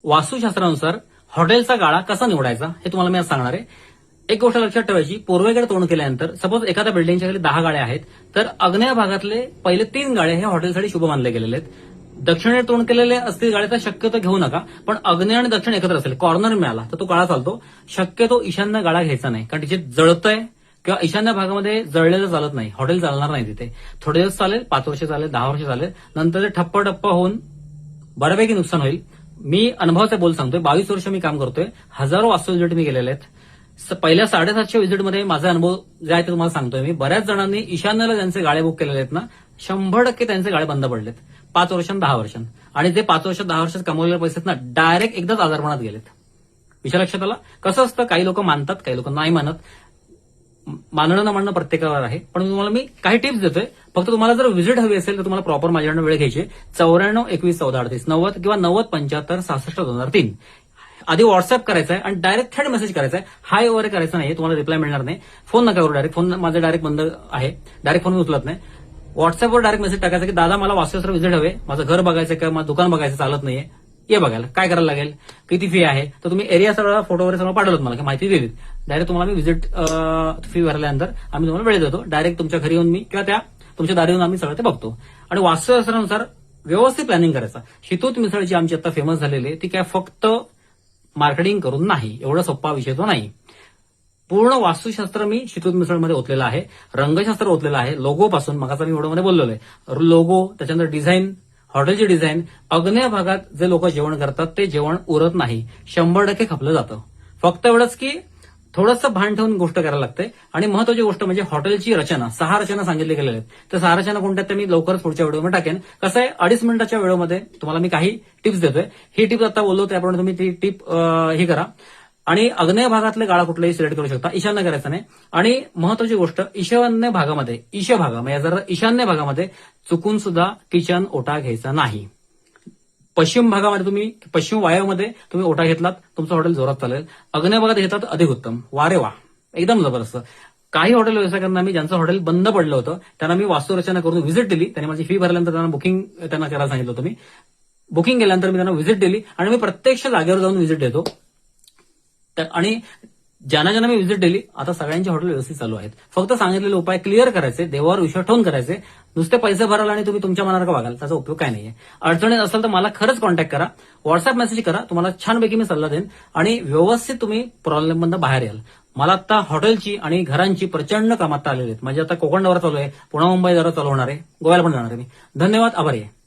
वास्तुशास्त्रानुसार हॉटेलचा गाळा कसा निवडायचा हे तुम्हाला मी आज सांगणार आहे. एक गोष्ट लक्षात ठेवायची, पूर्वेकडे तोंड केल्यानंतर सपोज एखाद्या बिल्डिंगच्या खाली 10 गाळे आहेत, तर आग्नेय भागातले पहिले 3 गाळे हे हॉटेलसाठी शुभ मानले गेलेले आहेत. दक्षिणेकडे तोंड केलेले असतील गाळे तर शक्यतो घेऊ नका, पण आग्नेय आणि दक्षिण एकत्र असेल, कॉर्नर मिळाला तर तो गाळा चालतो. शक्यतो ईशान्य गाळा घ्यायचा नाही, कारण तिथे जळतंय किंवा ईशान्य भागामध्ये जळलेलं चालत नाही, हॉटेल चालणार नाही तिथे. थोडे दिवस चालेल, 5 वर्ष चालेल, 10 वर्ष चालेल, नंतर ते ठप्प होऊन बऱ्यापैकी नुकसान होईल. मी अनुभवाचे बोल सांगतोय, 22 वर्ष मी काम करतोय, हजारो वास्तू व्हिजिट मी केलेले आहेत. पहिल्या 750 व्हिजिटमध्ये माझा अनुभव जे आहे ते तुम्हाला सांगतोय मी. बऱ्याच जणांनी ईशान्येला ज्यांचे गाळे बुक केलेले आहेत ना, 100% त्यांचे गाळे बंद पडलेत 5 वर्षांत 10 वर्षांत. आणि जे 5 वर्षात 10 वर्षात कमवलेले पैसे आहेत ना, डायरेक्ट एकदाच आजारपणात गेलेत. विषय लक्षात आला. कसं असतं, काही लोक मानतात, काही लोक नाही मानत. मानणं न मानणं प्रत्येकावर आहे. पण तुम्हाला मी काही टिप्स देतोय. फक्त तुम्हाला जर व्हिजिट हवी असेल तर तुम्हाला प्रॉपर माझ्याकडनं वेळ घ्यायची. 94 21 14 38 90 किंवा 90 75 66 2003. आधी व्हॉट्सअप करायचा आहे आणि डायरेक्ट थेट मेसेज करायचा आहे. हाय वगैरे करायचं नाही, तुम्हाला रिप्लाय मिळणार नाही. फोन नका करू डायरेक्ट, फोन माझा डायरेक्ट बंद आहे, डायरेक्ट फोन मी उचलत नाही. व्हॉट्सअपवर डायरेक्ट मेसेज टाकायचा की दादा मला वास्तुशास्त्र व्हिजिट हवे, माझं घर बघायचं किंवा माझं दुकान बघायचं चालत नाहीये, ये बघायला. काय करायला लागेल, किती फी आहे, तर तुम्ही एरिया सगळं फोटो वगैरे सगळं पाठवलं मला की माहिती दिली. डायरेक्ट तुम्हाला मी व्हिजिट फी भरल्यानंतर आम्ही तुम्हाला वेळ देतो. डायरेक्ट तुमच्या घरी येऊन मी किंवा त्या तुमच्या दारी येऊन आम्ही सगळं ते बघतो. आणि वास्तुशास्त्रानुसार व्यवस्थित प्लॅनिंग करायचा. शितूत मिसळ जी आमची आता फेमस झालेली आहे ती काय फक्त मार्केटिंग करून नाही, एवढा सोपा विषय तो नाही. पूर्ण वास्तुशास्त्र मी शितूत मिसळमध्ये ओतलेलं आहे, रंगशास्त्र ओतलेलं आहे. लोगो पासून मगाचा मी व्हिडिओमध्ये बोललेलो आहे, लोगो, त्याच्यानंतर डिझाईन, हॉटेलची डिझाईन. आग्नेय भागात जे लोक जेवण करतात ते जेवण उरत नाही, 100% खपलं जातं. फक्त एवढंच की थोडंसं भान ठेवून गोष्ट करायला लागते. आणि महत्वाची गोष्ट म्हणजे हॉटेलची रचना. 6 रचना सांगितल्या गेलेल्या आहेत. तर 6 रचना कोणत्या ते मी लवकरच पुढच्या व्हिडिओमध्ये टाकेन. कसं आहे, 2.5 मिनिटाच्या व्हिडिओमध्ये तुम्हाला मी काही टिप्स देतोय. ही टिप्स आता बोललो त्याप्रमाणे तुम्ही ती टिप ही करा. आणि आग्नेय भागातले गाळा कुठलाही सिलेक्ट करू शकता, ईशान्य करायचं नाही. आणि महत्वाची गोष्ट, ईशान्य भागामध्ये, म्हणजे जर ईशान्य भागामध्ये चुकून सुद्धा किचन ओटा घ्यायचा नाही. पश्चिम भागामध्ये तुम्ही, पश्चिम वायव्यमध्ये तुम्ही ओटा घेतलात, तुमचं हॉटेल जोरात चालेल. आग्नेय भागात घेतलात अधिक उत्तम. वारे वा, एकदम जबरदस्त. काही हॉटेल व्यवसायिकांना मी, ज्यांचं हॉटेल बंद पडलं होतं, त्यांना मी वास्तुरचना करून व्हिजिट दिली. त्यांनी माझी फी भरल्यानंतर त्यांना बुकिंग त्यांना करायला सांगितलं होतं. मी बुकिंग केल्यानंतर मी त्यांना व्हिजिट दिली आणि मी प्रत्यक्ष जागेवर जाऊन व्हिजिट देतो. आणि ज्यांना मी व्हिजिट दिली, आता सगळ्यांचे हॉटेल व्यवस्थित चालू आहेत. फक्त सांगितलेले उपाय क्लिअर करायचे, देवावर विश्वास ठेवून करायचे. नुसते पैसे भराल आणि तुम्ही तुमच्या मनासारखं वागाल, त्याचा उपयोग काय नाहीये. अडचणीत असेल तर मला खरंच कॉन्टॅक्ट करा, व्हॉट्सअप मेसेज करा, तुम्हाला छानपैकी मी सल्ला देईन आणि व्यवस्थित तुम्ही प्रॉब्लेममधून बाहेर याल. मला आता हॉटेलची आणि घरांची प्रचंड कामात आलेली आहेत. म्हणजे आता कोकण दौरा चालू आहे, पुणे मुंबई दौरा चालू होणार आहे, गोव्याला पण जाणार आहे मी. धन्यवाद, आभारी आहे.